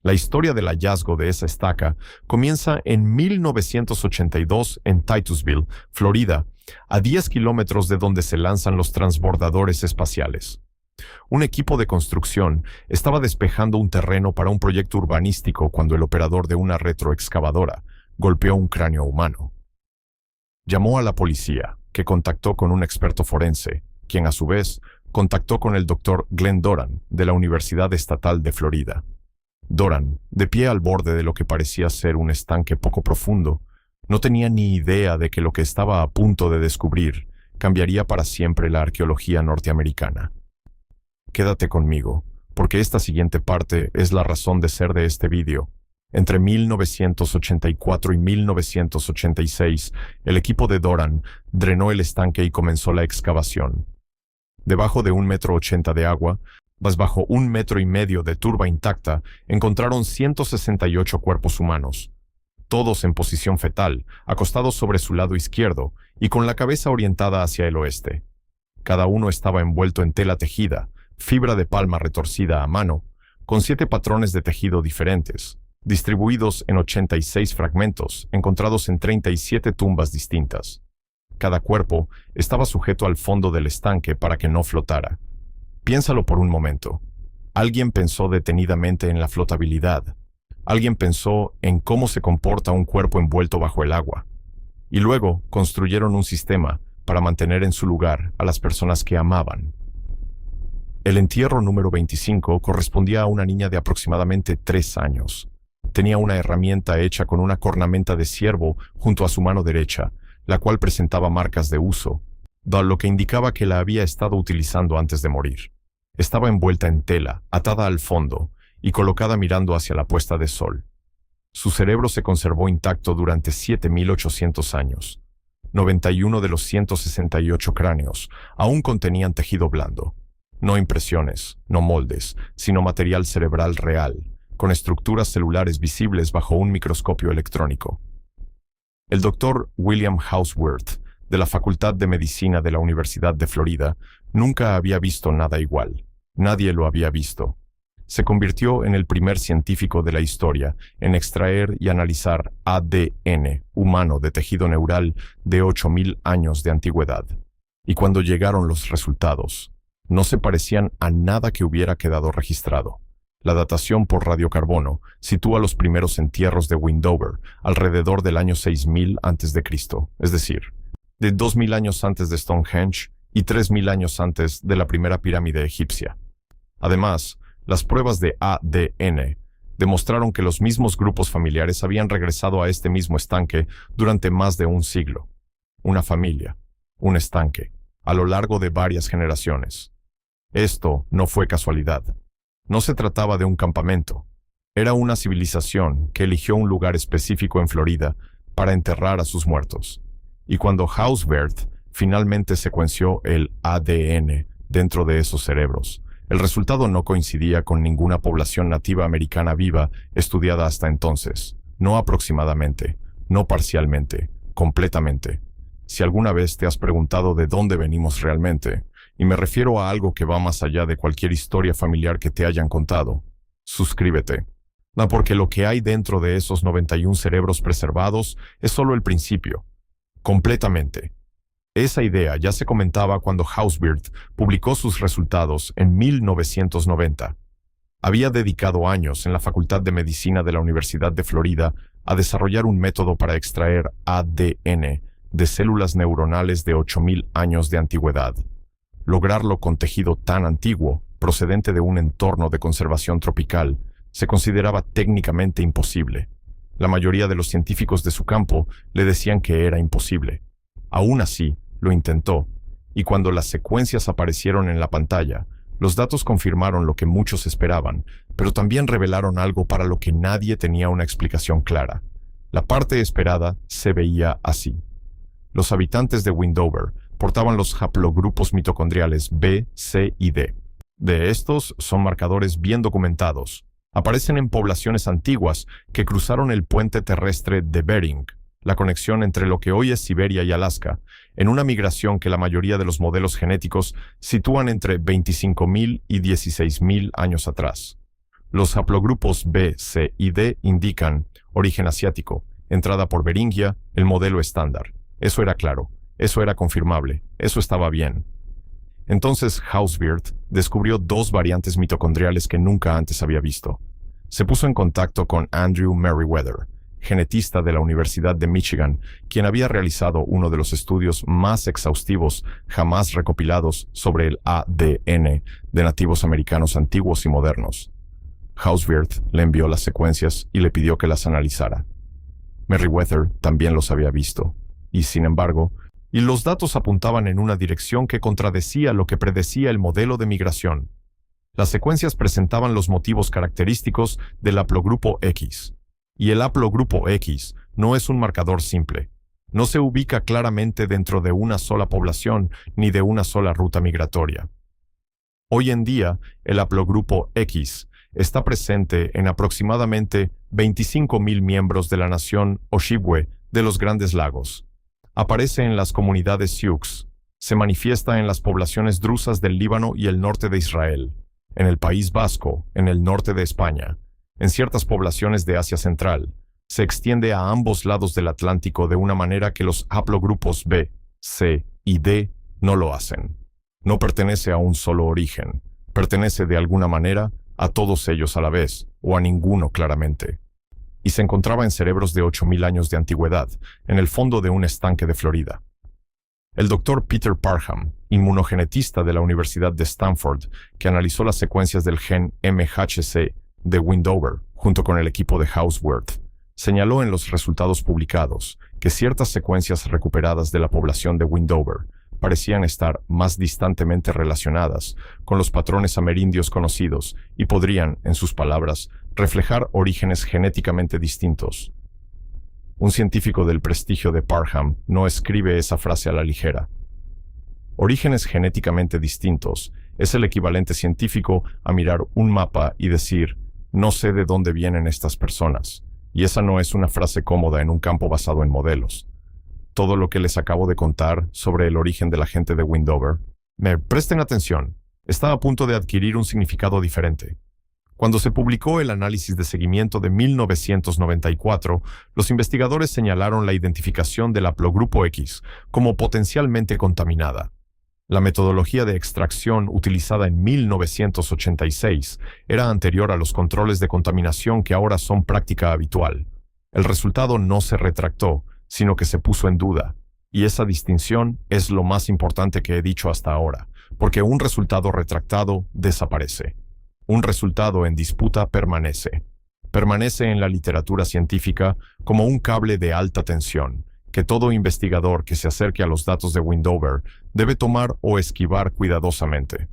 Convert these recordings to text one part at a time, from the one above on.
La historia del hallazgo de esa estaca comienza en 1982 en Titusville, Florida, a 10 kilómetros de donde se lanzan los transbordadores espaciales. Un equipo de construcción estaba despejando un terreno para un proyecto urbanístico cuando el operador de una retroexcavadora golpeó un cráneo humano. Llamó a la policía, que contactó con un experto forense, quien a su vez contactó con el Dr. Glenn Doran de la Universidad Estatal de Florida. Doran, de pie al borde de lo que parecía ser un estanque poco profundo, no tenía ni idea de que lo que estaba a punto de descubrir cambiaría para siempre la arqueología norteamericana. Quédate conmigo, porque esta siguiente parte es la razón de ser de este vídeo. Entre 1984 y 1986, el equipo de Doran drenó el estanque y comenzó la excavación. Debajo de 1,80 metros de agua, bajo 1,5 metros de turba intacta, encontraron 168 cuerpos humanos, todos en posición fetal, acostados sobre su lado izquierdo y con la cabeza orientada hacia el oeste. Cada uno estaba envuelto en tela tejida, fibra de palma retorcida a mano, con 7 patrones de tejido diferentes, distribuidos en 86 fragmentos, encontrados en 37 tumbas distintas. Cada cuerpo estaba sujeto al fondo del estanque para que no flotara. Piénsalo por un momento. Alguien pensó detenidamente en la flotabilidad. Alguien pensó en cómo se comporta un cuerpo envuelto bajo el agua. Y luego construyeron un sistema para mantener en su lugar a las personas que amaban. El entierro número 25 correspondía a una niña de aproximadamente 3 años. Tenía una herramienta hecha con una cornamenta de ciervo junto a su mano derecha, la cual presentaba marcas de uso, lo que indicaba que la había estado utilizando antes de morir. Estaba envuelta en tela, atada al fondo y colocada mirando hacia la puesta de sol. Su cerebro se conservó intacto durante 7.800 años. 91 de los 168 cráneos aún contenían tejido blando. No impresiones, no moldes, sino material cerebral real, con estructuras celulares visibles bajo un microscopio electrónico. El Dr. William Hauswirth, de la Facultad de Medicina de la Universidad de Florida, nunca había visto nada igual. Nadie lo había visto. Se convirtió en el primer científico de la historia en extraer y analizar ADN humano de tejido neural de 8.000 años de antigüedad. Y cuando llegaron los resultados, no se parecían a nada que hubiera quedado registrado. La datación por radiocarbono sitúa los primeros entierros de Wendover alrededor del año 6000 a.C., es decir, de 2000 años antes de Stonehenge y 3000 años antes de la primera pirámide egipcia. Además, las pruebas de ADN demostraron que los mismos grupos familiares habían regresado a este mismo estanque durante más de un siglo. Una familia, un estanque, a lo largo de varias generaciones. Esto no fue casualidad. No se trataba de un campamento. Era una civilización que eligió un lugar específico en Florida para enterrar a sus muertos. Y cuando Hauswirth finalmente secuenció el ADN dentro de esos cerebros, el resultado no coincidía con ninguna población nativa americana viva estudiada hasta entonces. No aproximadamente, no parcialmente, completamente. Si alguna vez te has preguntado de dónde venimos realmente, y me refiero a algo que va más allá de cualquier historia familiar que te hayan contado, suscríbete. Porque lo que hay dentro de esos 91 cerebros preservados es solo el principio. Completamente. Esa idea ya se comentaba cuando Hauswirth publicó sus resultados en 1990. Había dedicado años en la Facultad de Medicina de la Universidad de Florida a desarrollar un método para extraer ADN de células neuronales de 8.000 años de antigüedad. Lograrlo con tejido tan antiguo, procedente de un entorno de conservación tropical, se consideraba técnicamente imposible. La mayoría de los científicos de su campo le decían que era imposible. Aún así, lo intentó, y cuando las secuencias aparecieron en la pantalla, los datos confirmaron lo que muchos esperaban, pero también revelaron algo para lo que nadie tenía una explicación clara. La parte esperada se veía así. Los habitantes de Wendover portaban los haplogrupos mitocondriales B, C y D. De estos son marcadores bien documentados. Aparecen en poblaciones antiguas que cruzaron el puente terrestre de Bering, la conexión entre lo que hoy es Siberia y Alaska, en una migración que la mayoría de los modelos genéticos sitúan entre 25.000 y 16.000 años atrás. Los haplogrupos B, C y D indican origen asiático, entrada por Beringia, el modelo estándar. Eso era claro, eso era confirmable, eso estaba bien. Entonces Hauswirth descubrió dos variantes mitocondriales que nunca antes había visto. Se puso en contacto con Andrew Merriweather, genetista de la Universidad de Michigan, quien había realizado uno de los estudios más exhaustivos jamás recopilados sobre el ADN de nativos americanos antiguos y modernos. Hauswirth le envió las secuencias y le pidió que las analizara. Merriweather también los había visto, y sin embargo, los datos apuntaban en una dirección que contradecía lo que predecía el modelo de migración. Las secuencias presentaban los motivos característicos del haplogrupo X, y el haplogrupo X no es un marcador simple. No se ubica claramente dentro de una sola población ni de una sola ruta migratoria. Hoy en día, el haplogrupo X está presente en aproximadamente 25.000 miembros de la nación Ojibwe de los Grandes Lagos. Aparece en las comunidades Sioux, se manifiesta en las poblaciones drusas del Líbano y el norte de Israel, en el País Vasco, en el norte de España, en ciertas poblaciones de Asia Central, se extiende a ambos lados del Atlántico de una manera que los haplogrupos B, C y D no lo hacen. No pertenece a un solo origen, pertenece de alguna manera a todos ellos a la vez, o a ninguno claramente. Y se encontraba en cerebros de 8.000 años de antigüedad, en el fondo de un estanque de Florida. El doctor Peter Parham, inmunogenetista de la Universidad de Stanford, que analizó las secuencias del gen MHC de Wendover, junto con el equipo de Hauswirth, señaló en los resultados publicados que ciertas secuencias recuperadas de la población de Wendover parecían estar más distantemente relacionadas con los patrones amerindios conocidos y podrían, en sus palabras, reflejar orígenes genéticamente distintos. Un científico del prestigio de Parham no escribe esa frase a la ligera. Orígenes genéticamente distintos es el equivalente científico a mirar un mapa y decir, no sé de dónde vienen estas personas, y esa no es una frase cómoda en un campo basado en modelos. Todo lo que les acabo de contar sobre el origen de la gente de Wendover, presten atención, está a punto de adquirir un significado diferente. Cuando se publicó el análisis de seguimiento de 1994, los investigadores señalaron la identificación del haplogrupo X como potencialmente contaminada. La metodología de extracción utilizada en 1986 era anterior a los controles de contaminación que ahora son práctica habitual. El resultado no se retractó, sino que se puso en duda. Y esa distinción es lo más importante que he dicho hasta ahora, porque un resultado retractado desaparece. Un resultado en disputa permanece. Permanece en la literatura científica como un cable de alta tensión, que todo investigador que se acerque a los datos de Wendover debe tomar o esquivar cuidadosamente.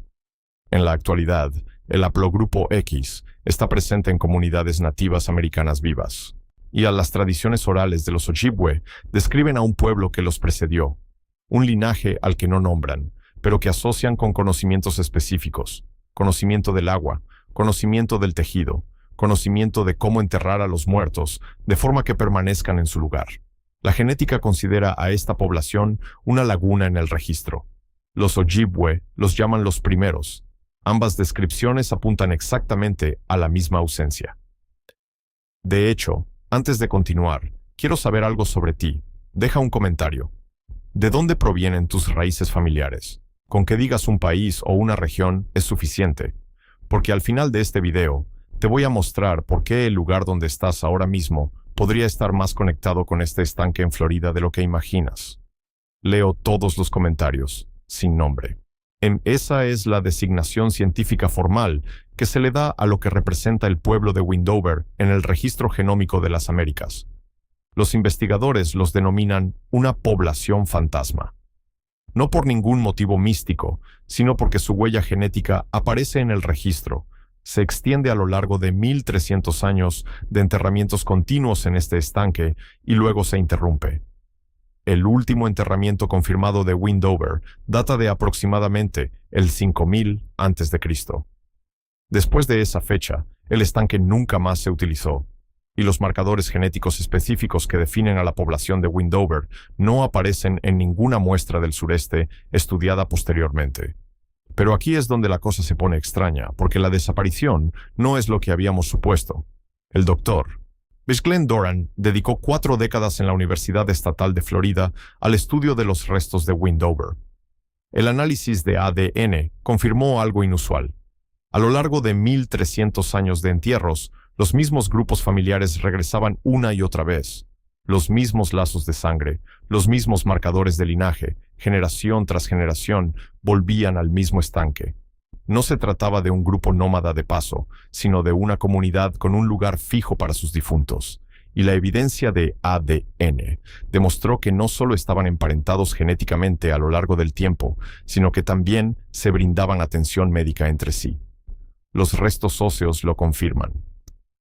En la actualidad, el haplogrupo X está presente en comunidades nativas americanas vivas, y a las tradiciones orales de los Ojibwe describen a un pueblo que los precedió, un linaje al que no nombran, pero que asocian con conocimientos específicos, conocimiento del agua, conocimiento del tejido, conocimiento de cómo enterrar a los muertos de forma que permanezcan en su lugar. La genética considera a esta población una laguna en el registro. Los Ojibwe los llaman los primeros. Ambas descripciones apuntan exactamente a la misma ausencia. De hecho, antes de continuar, quiero saber algo sobre ti. Deja un comentario. ¿De dónde provienen tus raíces familiares? Con que digas un país o una región es suficiente, porque al final de este video te voy a mostrar por qué el lugar donde estás ahora mismo podría estar más conectado con este estanque en Florida de lo que imaginas. Leo todos los comentarios, sin nombre. Esa es la designación científica formal que se le da a lo que representa el pueblo de Wendover en el registro genómico de las Américas. Los investigadores los denominan una población fantasma. No por ningún motivo místico, sino porque su huella genética aparece en el registro, se extiende a lo largo de 1.300 años de enterramientos continuos en este estanque y luego se interrumpe. El último enterramiento confirmado de Wendover data de aproximadamente el 5000 a.C. Después de esa fecha, el estanque nunca más se utilizó, y los marcadores genéticos específicos que definen a la población de Wendover no aparecen en ninguna muestra del sureste estudiada posteriormente. Pero aquí es donde la cosa se pone extraña, porque la desaparición no es lo que habíamos supuesto. El doctor Glenn Doran dedicó 4 décadas en la Universidad Estatal de Florida al estudio de los restos de Wendover. El análisis de ADN confirmó algo inusual. A lo largo de 1300 años de entierros, los mismos grupos familiares regresaban una y otra vez. Los mismos lazos de sangre, los mismos marcadores de linaje, generación tras generación, volvían al mismo estanque. No se trataba de un grupo nómada de paso, sino de una comunidad con un lugar fijo para sus difuntos. Y la evidencia de ADN demostró que no solo estaban emparentados genéticamente a lo largo del tiempo, sino que también se brindaban atención médica entre sí. Los restos óseos lo confirman.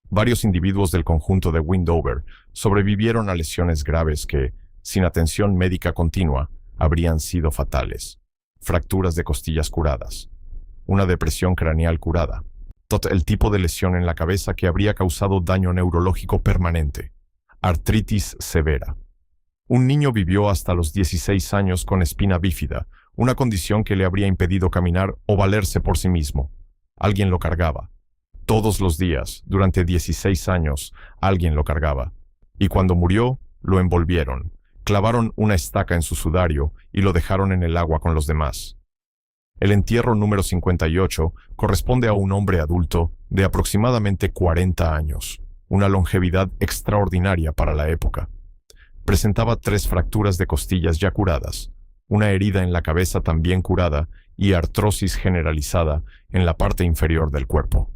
Varios individuos del conjunto de Wendover sobrevivieron a lesiones graves que, sin atención médica continua, habrían sido fatales. Fracturas de costillas curadas. Una depresión craneal curada. El tipo de lesión en la cabeza que habría causado daño neurológico permanente. Artritis severa. Un niño vivió hasta los 16 años con espina bífida, una condición que le habría impedido caminar o valerse por sí mismo. Alguien lo cargaba. Todos los días, durante 16 años, alguien lo cargaba. Y cuando murió, lo envolvieron, clavaron una estaca en su sudario y lo dejaron en el agua con los demás. El entierro número 58 corresponde a un hombre adulto de aproximadamente 40 años, una longevidad extraordinaria para la época. Presentaba 3 fracturas de costillas ya curadas, una herida en la cabeza también curada y artrosis generalizada en la parte inferior del cuerpo.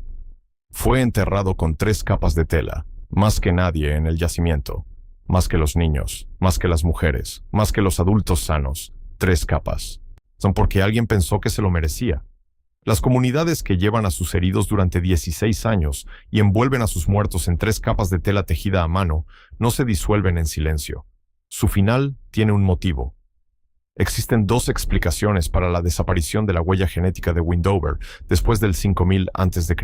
Fue enterrado con 3 capas de tela, más que nadie en el yacimiento, más que los niños, más que las mujeres, más que los adultos sanos, 3 capas. Son porque alguien pensó que se lo merecía. Las comunidades que llevan a sus heridos durante 16 años y envuelven a sus muertos en 3 capas de tela tejida a mano no se disuelven en silencio. Su final tiene un motivo. Existen 2 explicaciones para la desaparición de la huella genética de Wendover después del 5000 a.C.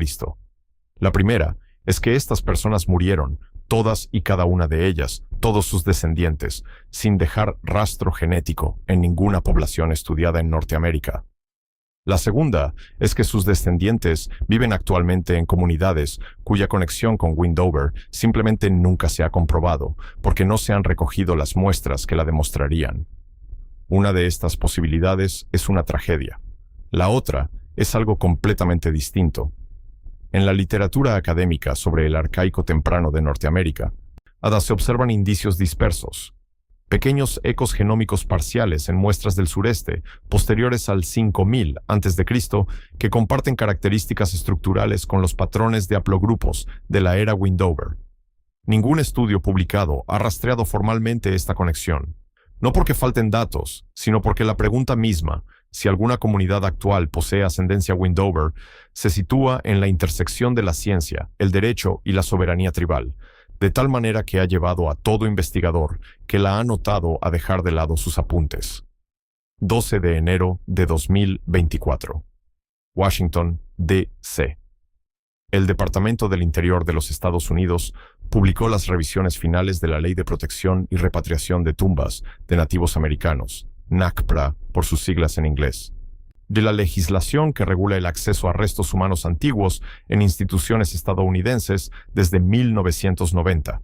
La primera es que estas personas murieron, todas y cada una de ellas, todos sus descendientes, sin dejar rastro genético en ninguna población estudiada en Norteamérica. La segunda es que sus descendientes viven actualmente en comunidades cuya conexión con Wendover simplemente nunca se ha comprobado, porque no se han recogido las muestras que la demostrarían. Una de estas posibilidades es una tragedia. La otra es algo completamente distinto. En la literatura académica sobre el arcaico temprano de Norteamérica, se observan indicios dispersos, pequeños ecos genómicos parciales en muestras del sureste posteriores al 5000 a.C. que comparten características estructurales con los patrones de haplogrupos de la era Wendover. Ningún estudio publicado ha rastreado formalmente esta conexión, no porque falten datos, sino porque la pregunta misma, si alguna comunidad actual posee ascendencia Wendover, se sitúa en la intersección de la ciencia, el derecho y la soberanía tribal, de tal manera que ha llevado a todo investigador que la ha notado a dejar de lado sus apuntes. 12 de enero de 2024. Washington, D.C. El Departamento del Interior de los Estados Unidos publicó las revisiones finales de la Ley de Protección y Repatriación de Tumbas de Nativos Americanos, NAGPRA por sus siglas en inglés, de la legislación que regula el acceso a restos humanos antiguos en instituciones estadounidenses desde 1990.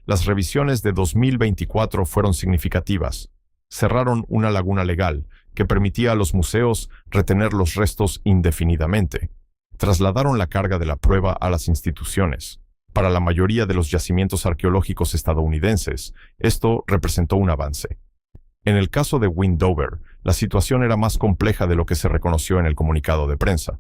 Las revisiones de 2024 fueron significativas. Cerraron una laguna legal que permitía a los museos retener los restos indefinidamente. Trasladaron la carga de la prueba a las instituciones. Para la mayoría de los yacimientos arqueológicos estadounidenses, esto representó un avance. En el caso de Wendover, la situación era más compleja de lo que se reconoció en el comunicado de prensa.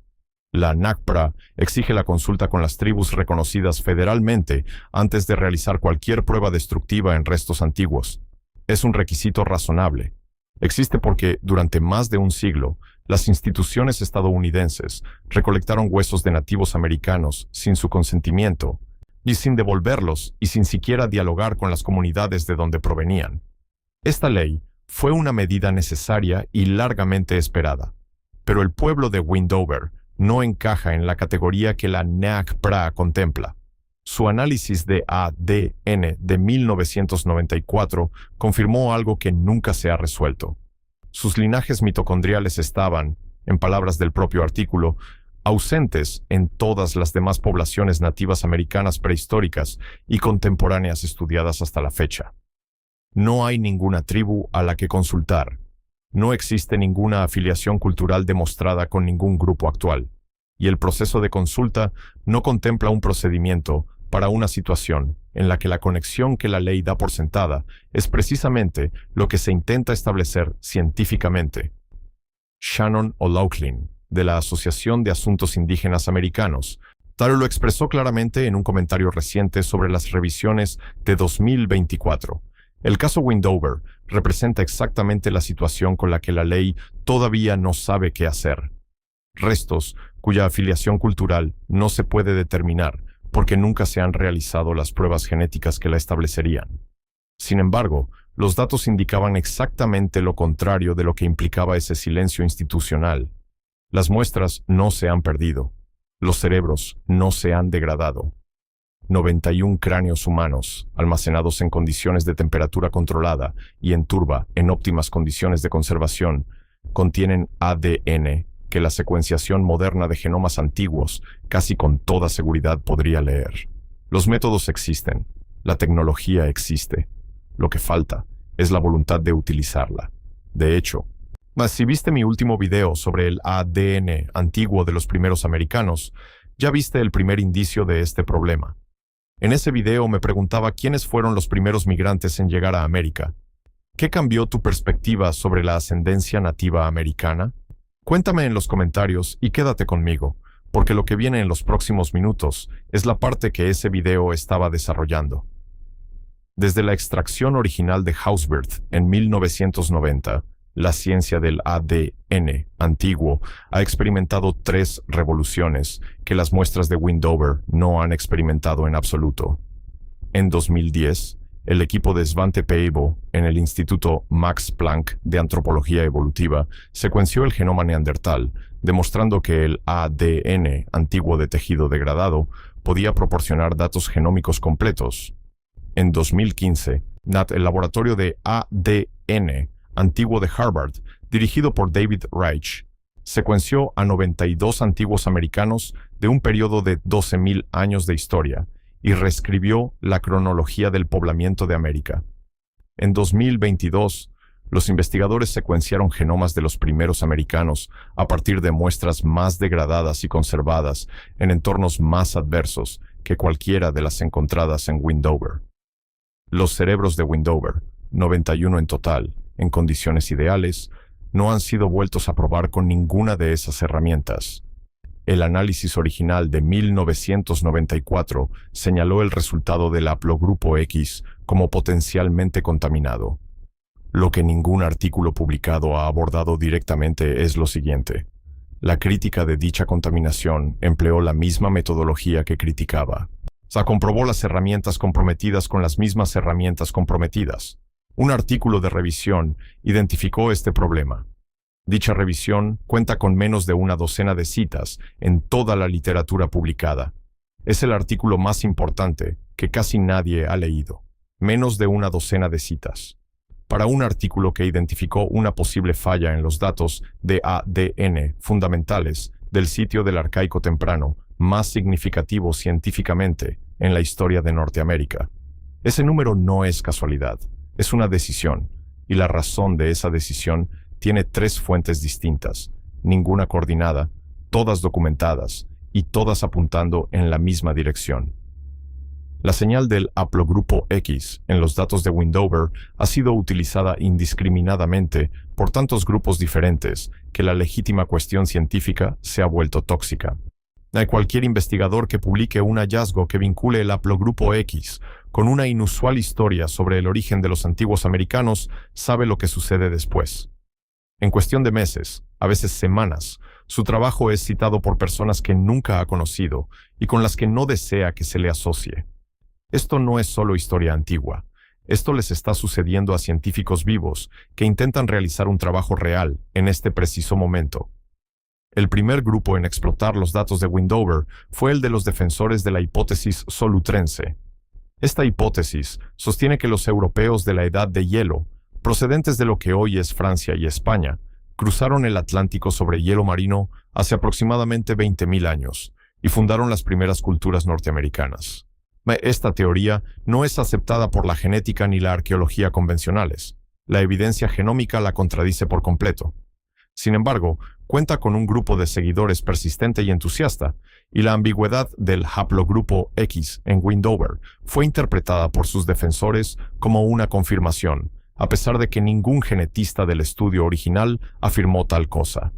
La NAGPRA exige la consulta con las tribus reconocidas federalmente antes de realizar cualquier prueba destructiva en restos antiguos. Es un requisito razonable. Existe porque, durante más de un siglo, las instituciones estadounidenses recolectaron huesos de nativos americanos sin su consentimiento, y sin devolverlos y sin siquiera dialogar con las comunidades de donde provenían. Esta ley fue una medida necesaria y largamente esperada, pero el pueblo de Wendover no encaja en la categoría que la NAGPRA contempla. Su análisis de ADN de 1994 confirmó algo que nunca se ha resuelto. Sus linajes mitocondriales estaban, en palabras del propio artículo, ausentes en todas las demás poblaciones nativas americanas prehistóricas y contemporáneas estudiadas hasta la fecha. No hay ninguna tribu a la que consultar. No existe ninguna afiliación cultural demostrada con ningún grupo actual, y el proceso de consulta no contempla un procedimiento para una situación en la que la conexión que la ley da por sentada es precisamente lo que se intenta establecer científicamente. Shannon O'Loughlin, de la Asociación de Asuntos Indígenas Americanos, tal lo expresó claramente en un comentario reciente sobre las revisiones de 2024. El caso Windover representa exactamente la situación con la que la ley todavía no sabe qué hacer. Restos cuya afiliación cultural no se puede determinar porque nunca se han realizado las pruebas genéticas que la establecerían. Sin embargo, los datos indicaban exactamente lo contrario de lo que implicaba ese silencio institucional. Las muestras no se han perdido. Los cerebros no se han degradado. 91 cráneos humanos, almacenados en condiciones de temperatura controlada y en turba en óptimas condiciones de conservación, contienen ADN que la secuenciación moderna de genomas antiguos casi con toda seguridad podría leer. Los métodos existen, la tecnología existe. Lo que falta es la voluntad de utilizarla. De hecho, si viste mi último video sobre el ADN antiguo de los primeros americanos, ya viste el primer indicio de este problema. En ese video me preguntaba quiénes fueron los primeros migrantes en llegar a América. ¿Qué cambió tu perspectiva sobre la ascendencia nativa americana? Cuéntame en los comentarios y quédate conmigo, porque lo que viene en los próximos minutos es la parte que ese video estaba desarrollando. Desde la extracción original de Hauswirth en 1990, la ciencia del ADN antiguo ha experimentado 3 revoluciones que las muestras de Windover no han experimentado en absoluto. En 2010, el equipo de Svante Pääbo en el Instituto Max Planck de Antropología Evolutiva secuenció el genoma neandertal, demostrando que el ADN antiguo de tejido degradado podía proporcionar datos genómicos completos. En 2015, el laboratorio de ADN antiguo de Harvard, dirigido por David Reich, secuenció a 92 antiguos americanos de un periodo de 12.000 años de historia y reescribió la cronología del poblamiento de América. En 2022, los investigadores secuenciaron genomas de los primeros americanos a partir de muestras más degradadas y conservadas en entornos más adversos que cualquiera de las encontradas en Windover. Los cerebros de Windover, 91 en total, en condiciones ideales, no han sido vueltos a probar con ninguna de esas herramientas. El análisis original de 1994 señaló el resultado del haplogrupo X como potencialmente contaminado. Lo que ningún artículo publicado ha abordado directamente es lo siguiente. La crítica de dicha contaminación empleó la misma metodología que criticaba. Comprobó las herramientas comprometidas con las mismas herramientas comprometidas. Un artículo de revisión identificó este problema. Dicha revisión cuenta con menos de una docena de citas en toda la literatura publicada. Es el artículo más importante que casi nadie ha leído. Menos de una docena de citas. Para un artículo que identificó una posible falla en los datos de ADN fundamentales del sitio del Arcaico temprano más significativo científicamente en la historia de Norteamérica. Ese número no es casualidad, es una decisión, y la razón de esa decisión tiene 3 fuentes distintas, ninguna coordinada, todas documentadas y todas apuntando en la misma dirección. La señal del haplogrupo X en los datos de Windover ha sido utilizada indiscriminadamente por tantos grupos diferentes que la legítima cuestión científica se ha vuelto tóxica. Cualquier investigador que publique un hallazgo que vincule el haplogrupo X con una inusual historia sobre el origen de los antiguos americanos sabe lo que sucede después. En cuestión de meses, a veces semanas, su trabajo es citado por personas que nunca ha conocido y con las que no desea que se le asocie. Esto no es solo historia antigua. Esto les está sucediendo a científicos vivos que intentan realizar un trabajo real en este preciso momento. El primer grupo en explotar los datos de Windover fue el de los defensores de la hipótesis solutrense. Esta hipótesis sostiene que los europeos de la Edad de Hielo, procedentes de lo que hoy es Francia y España, Cruzaron el Atlántico sobre hielo marino hace aproximadamente 20.000 años y fundaron las primeras culturas norteamericanas. Esta teoría no es aceptada por la genética ni la arqueología convencionales. La evidencia genómica la contradice por completo. Sin embargo, cuenta con un grupo de seguidores persistente y entusiasta, y la ambigüedad del haplogrupo X en Wendover fue interpretada por sus defensores como una confirmación, a pesar de que ningún genetista del estudio original afirmó tal cosa.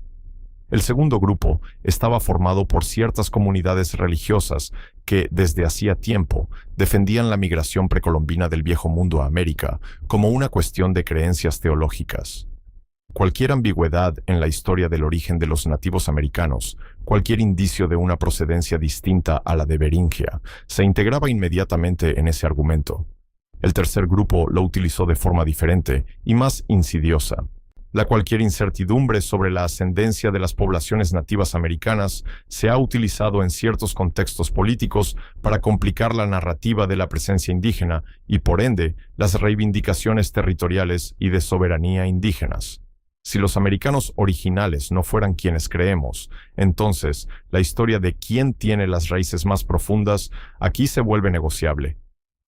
El segundo grupo estaba formado por ciertas comunidades religiosas que, desde hacía tiempo, defendían la migración precolombina del Viejo Mundo a América como una cuestión de creencias teológicas. Cualquier ambigüedad en la historia del origen de los nativos americanos, cualquier indicio de una procedencia distinta a la de Beringia, se integraba inmediatamente en ese argumento. El tercer grupo lo utilizó de forma diferente y más insidiosa. Cualquier incertidumbre sobre la ascendencia de las poblaciones nativas americanas se ha utilizado en ciertos contextos políticos para complicar la narrativa de la presencia indígena y, por ende, las reivindicaciones territoriales y de soberanía indígenas. Si los americanos originales no fueran quienes creemos, entonces la historia de quién tiene las raíces más profundas aquí se vuelve negociable.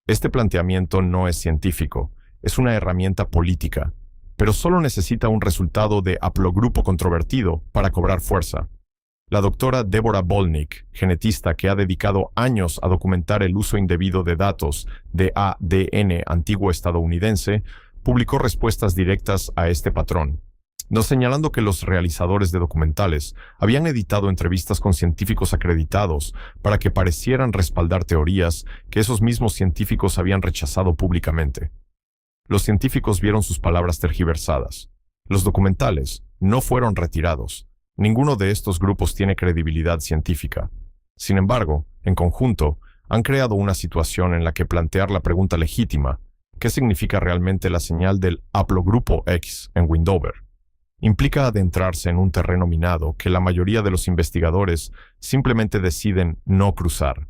Este planteamiento no es científico, es una herramienta política, pero solo necesita un resultado de haplogrupo controvertido para cobrar fuerza. La doctora Deborah Bolnick, genetista que ha dedicado años a documentar el uso indebido de datos de ADN antiguo estadounidense, publicó respuestas directas a este patrón, no señalando que los realizadores de documentales habían editado entrevistas con científicos acreditados para que parecieran respaldar teorías que esos mismos científicos habían rechazado públicamente. Los científicos vieron sus palabras tergiversadas. Los documentales no fueron retirados. Ninguno de estos grupos tiene credibilidad científica. Sin embargo, en conjunto, han creado una situación en la que plantear la pregunta legítima, ¿qué significa realmente la señal del haplogrupo X en Wendover?, implica adentrarse en un terreno minado que la mayoría de los investigadores simplemente deciden no cruzar.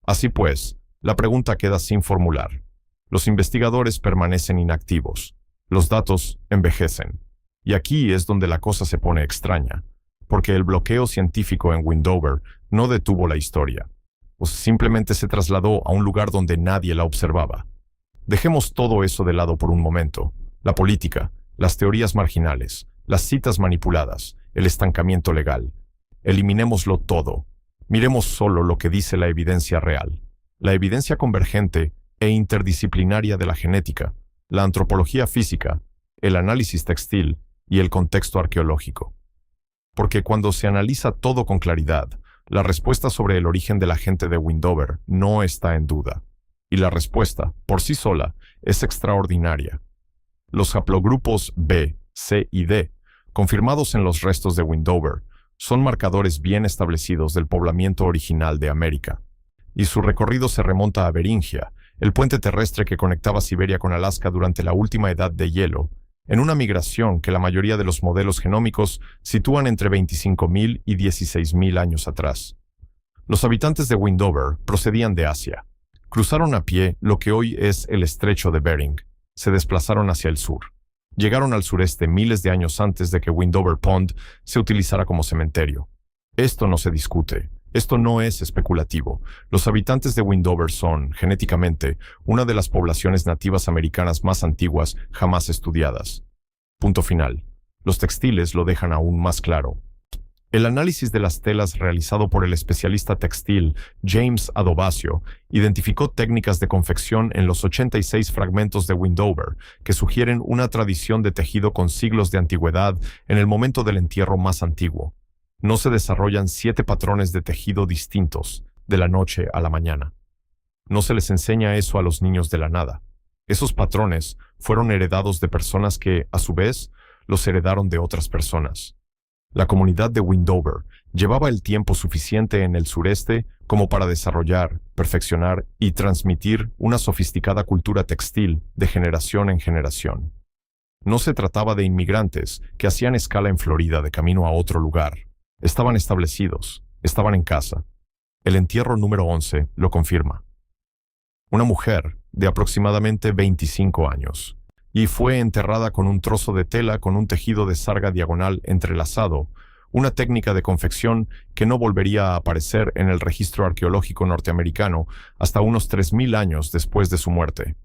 Así pues, la pregunta queda sin formular. Los investigadores permanecen inactivos. Los datos envejecen. Y aquí es donde la cosa se pone extraña, porque el bloqueo científico en Wendover no detuvo la historia, o simplemente se trasladó a un lugar donde nadie la observaba. Dejemos todo eso de lado por un momento. La política, las teorías marginales, las citas manipuladas, el estancamiento legal. Eliminémoslo todo. Miremos solo lo que dice la evidencia real. La evidencia convergente e interdisciplinaria de la genética, la antropología física, el análisis textil y el contexto arqueológico. Porque cuando se analiza todo con claridad, la respuesta sobre el origen de la gente de Wendover no está en duda. Y la respuesta, por sí sola, es extraordinaria. Los haplogrupos B, C y D, confirmados en los restos de Wendover, son marcadores bien establecidos del poblamiento original de América. Y su recorrido se remonta a Beringia, el puente terrestre que conectaba Siberia con Alaska durante la última edad de hielo, en una migración que la mayoría de los modelos genómicos sitúan entre 25.000 y 16.000 años atrás. Los habitantes de Wendover procedían de Asia. Cruzaron a pie lo que hoy es el estrecho de Bering. Se desplazaron hacia el sur. Llegaron al sureste miles de años antes de que Wendover Pond se utilizara como cementerio. Esto no se discute. Esto no es especulativo. Los habitantes de Wendover son, genéticamente, una de las poblaciones nativas americanas más antiguas jamás estudiadas. Punto final. Los textiles lo dejan aún más claro. El análisis de las telas realizado por el especialista textil James Adovasio identificó técnicas de confección en los 86 fragmentos de Wendover que sugieren una tradición de tejido con siglos de antigüedad en el momento del entierro más antiguo. No se desarrollan 7 patrones de tejido distintos, de la noche a la mañana. No se les enseña eso a los niños de la nada. Esos patrones fueron heredados de personas que, a su vez, los heredaron de otras personas. La comunidad de Wendover llevaba el tiempo suficiente en el sureste como para desarrollar, perfeccionar y transmitir una sofisticada cultura textil de generación en generación. No se trataba de inmigrantes que hacían escala en Florida de camino a otro lugar. Estaban establecidos, estaban en casa. El entierro número 11 lo confirma. Una mujer de aproximadamente 25 años y fue enterrada con un trozo de tela con un tejido de sarga diagonal entrelazado, una técnica de confección que no volvería a aparecer en el registro arqueológico norteamericano hasta unos 3000 años después de su muerte.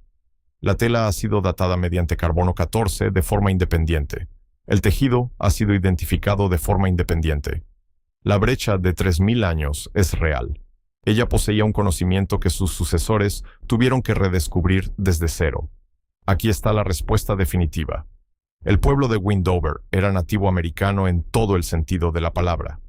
La tela ha sido datada mediante carbono 14 de forma independiente. El tejido ha sido identificado de forma independiente. La brecha de 3000 años es real. Ella poseía un conocimiento que sus sucesores tuvieron que redescubrir desde cero. Aquí está la respuesta definitiva. El pueblo de Wendover era nativo americano en todo el sentido de la palabra.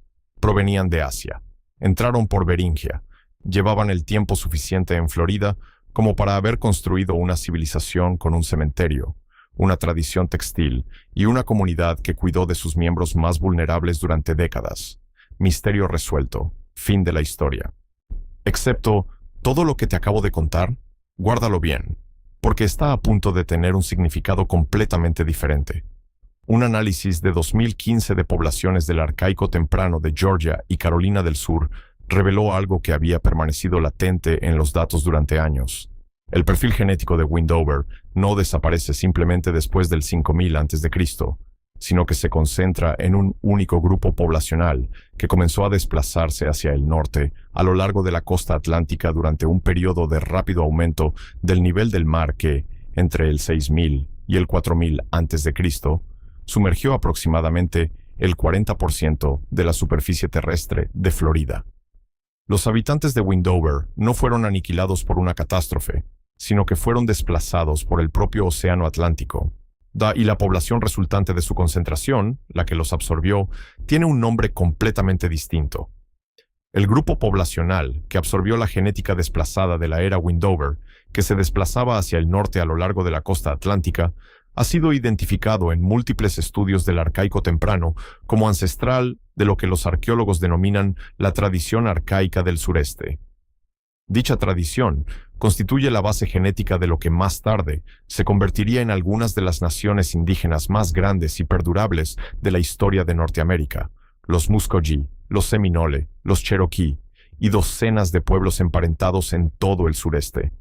Provenían de Asia. Entraron por Beringia. Llevaban el tiempo suficiente en Florida como para haber construido una civilización con un cementerio, una tradición textil y una comunidad que cuidó de sus miembros más vulnerables durante décadas. Misterio resuelto. Fin de la historia. Excepto todo lo que te acabo de contar, guárdalo bien, porque está a punto de tener un significado completamente diferente. Un análisis de 2015 de poblaciones del Arcaico temprano de Georgia y Carolina del Sur reveló algo que había permanecido latente en los datos durante años. El perfil genético de Wendover no desaparece simplemente después del 5000 a.C., sino que se concentra en un único grupo poblacional que comenzó a desplazarse hacia el norte a lo largo de la costa atlántica durante un periodo de rápido aumento del nivel del mar que, entre el 6000 y el 4000 a.C., sumergió aproximadamente el 40% de la superficie terrestre de Florida. Los habitantes de Wendover no fueron aniquilados por una catástrofe, sino que fueron desplazados por el propio océano Atlántico. Y la población resultante de su concentración, la que los absorbió, tiene un nombre completamente distinto. El grupo poblacional que absorbió la genética desplazada de la era Wendover, que se desplazaba hacia el norte a lo largo de la costa atlántica, ha sido identificado en múltiples estudios del Arcaico temprano como ancestral de lo que los arqueólogos denominan la tradición arcaica del sureste. Dicha tradición constituye la base genética de lo que más tarde se convertiría en algunas de las naciones indígenas más grandes y perdurables de la historia de Norteamérica: los Muskogee, los Seminole, los Cherokee y docenas de pueblos emparentados en todo el sureste.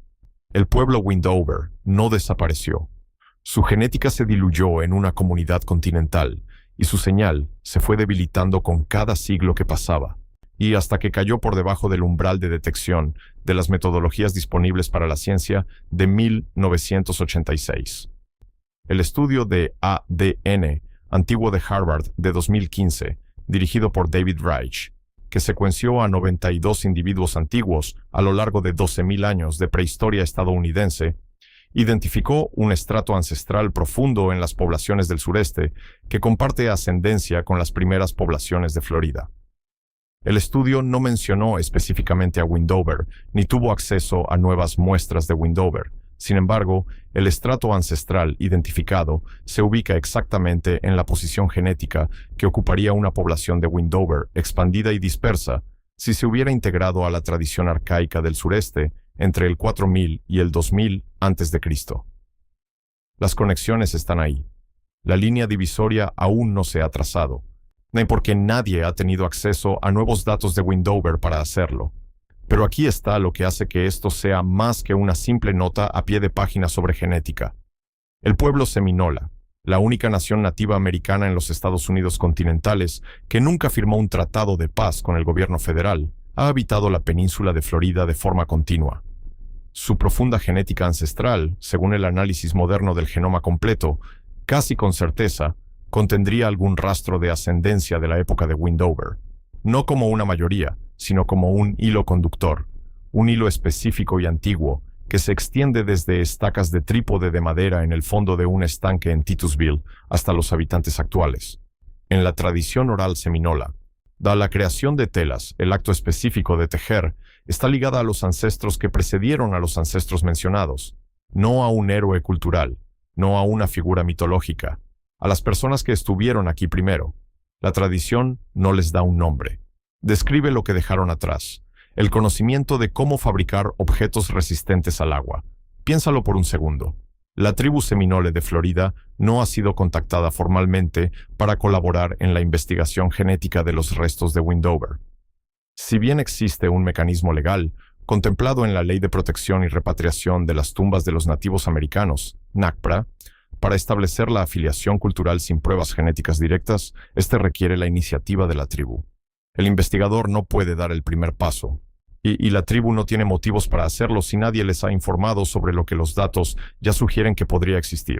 El pueblo Wendover no desapareció. Su genética se diluyó en una comunidad continental y su señal se fue debilitando con cada siglo que pasaba, y hasta que cayó por debajo del umbral de detección de las metodologías disponibles para la ciencia de 1986. El estudio de ADN antiguo de Harvard de 2015, dirigido por David Reich, que secuenció a 92 individuos antiguos a lo largo de 12.000 años de prehistoria estadounidense, identificó un estrato ancestral profundo en las poblaciones del sureste que comparte ascendencia con las primeras poblaciones de Florida. El estudio no mencionó específicamente a Wendover, ni tuvo acceso a nuevas muestras de Wendover. Sin embargo, el estrato ancestral identificado se ubica exactamente en la posición genética que ocuparía una población de Wendover expandida y dispersa si se hubiera integrado a la tradición arcaica del sureste entre el 4000 y el 2000 a.C. Las conexiones están ahí. La línea divisoria aún no se ha trazado, porque nadie ha tenido acceso a nuevos datos de Wendover para hacerlo. Pero aquí está lo que hace que esto sea más que una simple nota a pie de página sobre genética. El pueblo Seminola, la única nación nativa americana en los Estados Unidos continentales que nunca firmó un tratado de paz con el gobierno federal, ha habitado la península de Florida de forma continua. Su profunda genética ancestral, según el análisis moderno del genoma completo, casi con certeza, contendría algún rastro de ascendencia de la época de Wendover, no como una mayoría, sino como un hilo conductor, un hilo específico y antiguo que se extiende desde estacas de trípode de madera en el fondo de un estanque en Titusville hasta los habitantes actuales. En la tradición oral seminola, la creación de telas, el acto específico de tejer, está ligada a los ancestros que precedieron a los ancestros mencionados, no a un héroe cultural, no a una figura mitológica, a las personas que estuvieron aquí primero. La tradición no les da un nombre. Describe lo que dejaron atrás, el conocimiento de cómo fabricar objetos resistentes al agua. Piénsalo por un segundo. La tribu Seminole de Florida no ha sido contactada formalmente para colaborar en la investigación genética de los restos de Wendover. Si bien existe un mecanismo legal, contemplado en la Ley de Protección y Repatriación de las Tumbas de los Nativos Americanos, NACPRA, Para establecer la afiliación cultural sin pruebas genéticas directas, este requiere la iniciativa de la tribu. El investigador no puede dar el primer paso, y la tribu no tiene motivos para hacerlo si nadie les ha informado sobre lo que los datos ya sugieren que podría existir.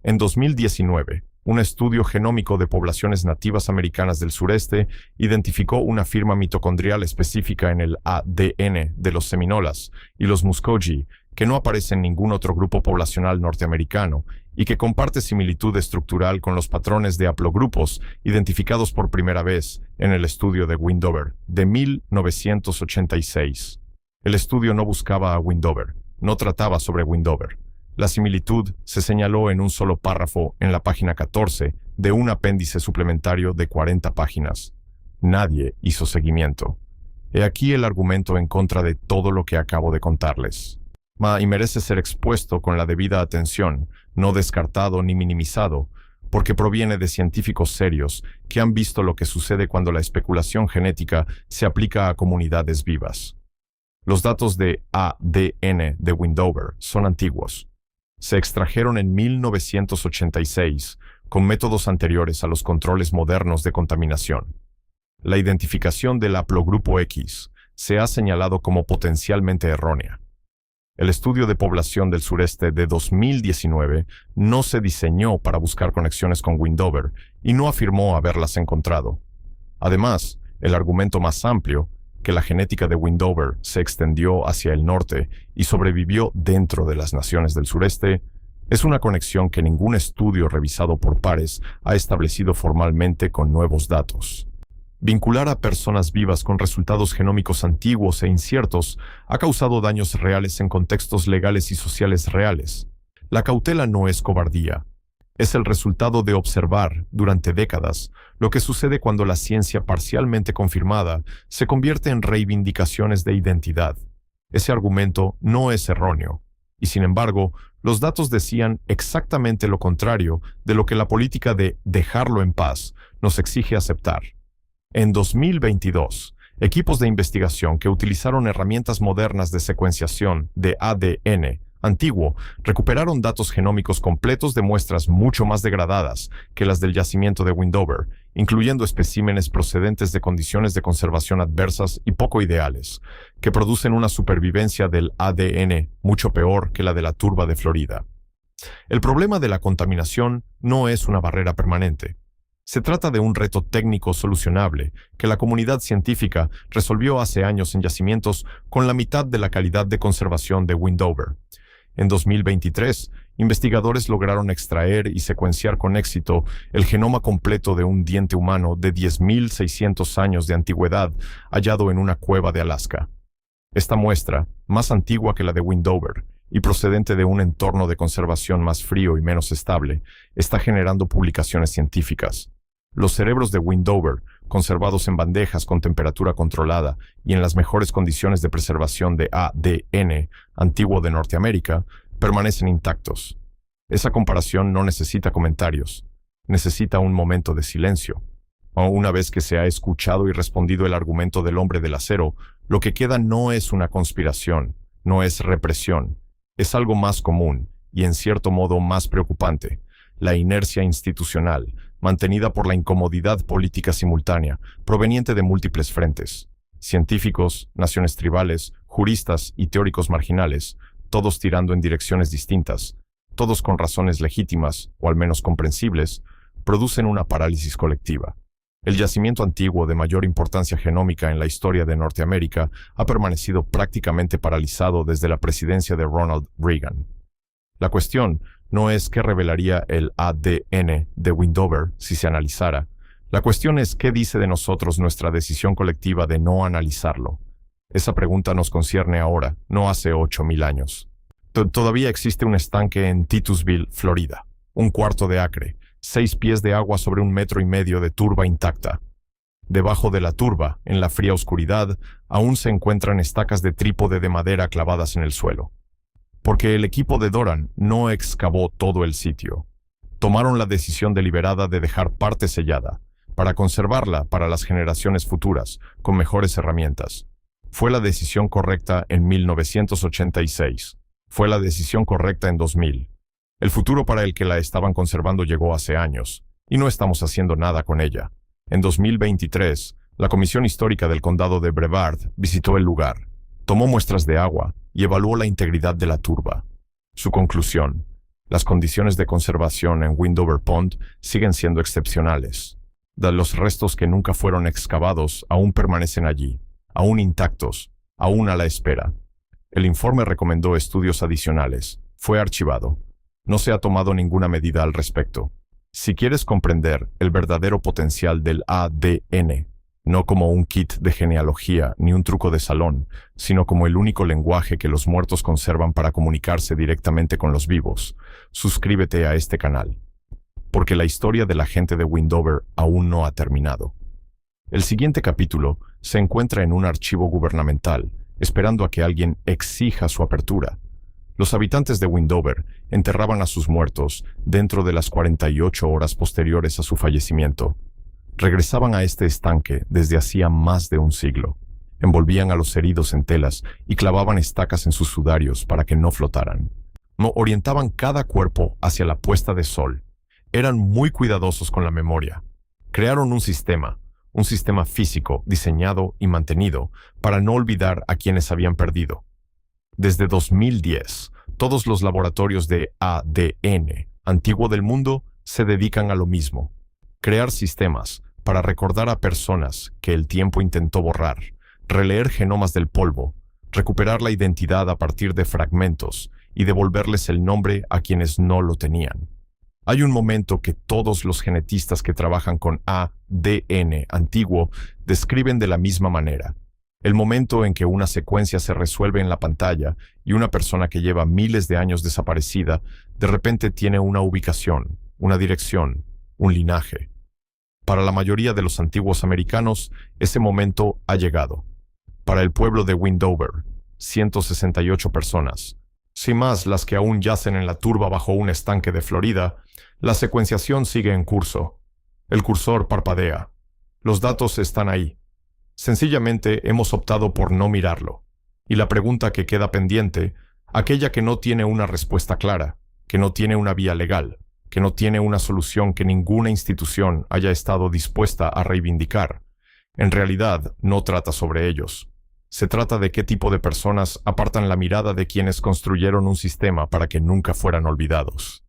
En 2019, un estudio genómico de poblaciones nativas americanas del sureste identificó una firma mitocondrial específica en el ADN de los seminolas y los Muskogee que no aparece en ningún otro grupo poblacional norteamericano y que comparte similitud estructural con los patrones de haplogrupos identificados por primera vez en el estudio de Windover de 1986. El estudio no buscaba a Windover, no trataba sobre Windover. La similitud se señaló en un solo párrafo en la página 14 de un apéndice suplementario de 40 páginas. Nadie hizo seguimiento. He aquí el argumento en contra de todo lo que acabo de contarles. Y merece ser expuesto con la debida atención, no descartado ni minimizado, porque proviene de científicos serios que han visto lo que sucede cuando la especulación genética se aplica a comunidades vivas. Los datos de ADN de Windover son antiguos. Se extrajeron en 1986 con métodos anteriores a los controles modernos de contaminación. La identificación del haplogrupo X se ha señalado como potencialmente errónea. El estudio de población del sureste de 2019 no se diseñó para buscar conexiones con Windover y no afirmó haberlas encontrado. Además, el argumento más amplio, que la genética de Windover se extendió hacia el norte y sobrevivió dentro de las naciones del sureste, es una conexión que ningún estudio revisado por pares ha establecido formalmente con nuevos datos. Vincular a personas vivas con resultados genómicos antiguos e inciertos ha causado daños reales en contextos legales y sociales reales. La cautela no es cobardía. Es el resultado de observar, durante décadas, lo que sucede cuando la ciencia parcialmente confirmada se convierte en reivindicaciones de identidad. Ese argumento no es erróneo, y sin embargo, los datos decían exactamente lo contrario de lo que la política de dejarlo en paz nos exige aceptar. En 2022, equipos de investigación que utilizaron herramientas modernas de secuenciación de ADN antiguo recuperaron datos genómicos completos de muestras mucho más degradadas que las del yacimiento de Windover, incluyendo especímenes procedentes de condiciones de conservación adversas y poco ideales, que producen una supervivencia del ADN mucho peor que la de la turba de Florida. El problema de la contaminación no es una barrera permanente. Se trata de un reto técnico solucionable que la comunidad científica resolvió hace años en yacimientos con la mitad de la calidad de conservación de Windover. En 2023, investigadores lograron extraer y secuenciar con éxito el genoma completo de un diente humano de 10.600 años de antigüedad hallado en una cueva de Alaska. Esta muestra, más antigua que la de Windover y procedente de un entorno de conservación más frío y menos estable, está generando publicaciones científicas. Los cerebros de Windover, conservados en bandejas con temperatura controlada y en las mejores condiciones de preservación de ADN antiguo de Norteamérica, permanecen intactos. Esa comparación no necesita comentarios, necesita un momento de silencio. Una vez que se ha escuchado y respondido el argumento del hombre del acero, lo que queda no es una conspiración, no es represión, es algo más común y en cierto modo más preocupante: la inercia institucional, mantenida por la incomodidad política simultánea, proveniente de múltiples frentes. Científicos, naciones tribales, juristas y teóricos marginales, todos tirando en direcciones distintas, todos con razones legítimas, o al menos comprensibles, producen una parálisis colectiva. El yacimiento antiguo de mayor importancia genómica en la historia de Norteamérica ha permanecido prácticamente paralizado desde la presidencia de Ronald Reagan. La cuestión no es qué revelaría el ADN de Windover si se analizara. La cuestión es qué dice de nosotros nuestra decisión colectiva de no analizarlo. Esa pregunta nos concierne ahora, no hace 8,000 años. Todavía existe un estanque en Titusville, Florida, 1/4 de acre, 6 pies de agua sobre 1,5 metros de turba intacta. Debajo de la turba, en la fría oscuridad, aún se encuentran estacas de trípode de madera clavadas en el suelo. Porque el equipo de Doran no excavó todo el sitio. Tomaron la decisión deliberada de dejar parte sellada, para conservarla para las generaciones futuras, con mejores herramientas. Fue la decisión correcta en 1986. Fue la decisión correcta en 2000. El futuro para el que la estaban conservando llegó hace años, y no estamos haciendo nada con ella. En 2023, la Comisión Histórica del Condado de Brevard visitó el lugar, tomó muestras de agua y evaluó la integridad de la turba. Su conclusión: las condiciones de conservación en Windover Pond siguen siendo excepcionales. Los restos que nunca fueron excavados aún permanecen allí, aún intactos, aún a la espera. El informe recomendó estudios adicionales. Fue archivado. No se ha tomado ninguna medida al respecto. Si quieres comprender el verdadero potencial del ADN, no como un kit de genealogía ni un truco de salón, sino como el único lenguaje que los muertos conservan para comunicarse directamente con los vivos, suscríbete a este canal, porque la historia de la gente de Windover aún no ha terminado. El siguiente capítulo se encuentra en un archivo gubernamental, esperando a que alguien exija su apertura. Los habitantes de Windover enterraban a sus muertos dentro de las 48 horas posteriores a su fallecimiento. Regresaban a este estanque desde hacía más de un siglo. Envolvían a los heridos en telas y clavaban estacas en sus sudarios para que no flotaran. Orientaban cada cuerpo hacia la puesta de sol. Eran muy cuidadosos con la memoria. Crearon un sistema físico diseñado y mantenido para no olvidar a quienes habían perdido. Desde 2010, todos los laboratorios de ADN antiguo del mundo se dedican a lo mismo: crear sistemas para recordar a personas que el tiempo intentó borrar, releer genomas del polvo, recuperar la identidad a partir de fragmentos y devolverles el nombre a quienes no lo tenían. Hay un momento que todos los genetistas que trabajan con ADN antiguo describen de la misma manera: el momento en que una secuencia se resuelve en la pantalla y una persona que lleva miles de años desaparecida de repente tiene una ubicación, una dirección, un linaje. Para la mayoría de los antiguos americanos, ese momento ha llegado. Para el pueblo de Windover, 168 personas, sin más las que aún yacen en la turba bajo un estanque de Florida, la secuenciación sigue en curso. El cursor parpadea. Los datos están ahí. Sencillamente hemos optado por no mirarlo. Y la pregunta que queda pendiente, aquella que no tiene una respuesta clara, que no tiene una vía legal, que no tiene una solución que ninguna institución haya estado dispuesta a reivindicar, en realidad no trata sobre ellos. Se trata de qué tipo de personas apartan la mirada de quienes construyeron un sistema para que nunca fueran olvidados.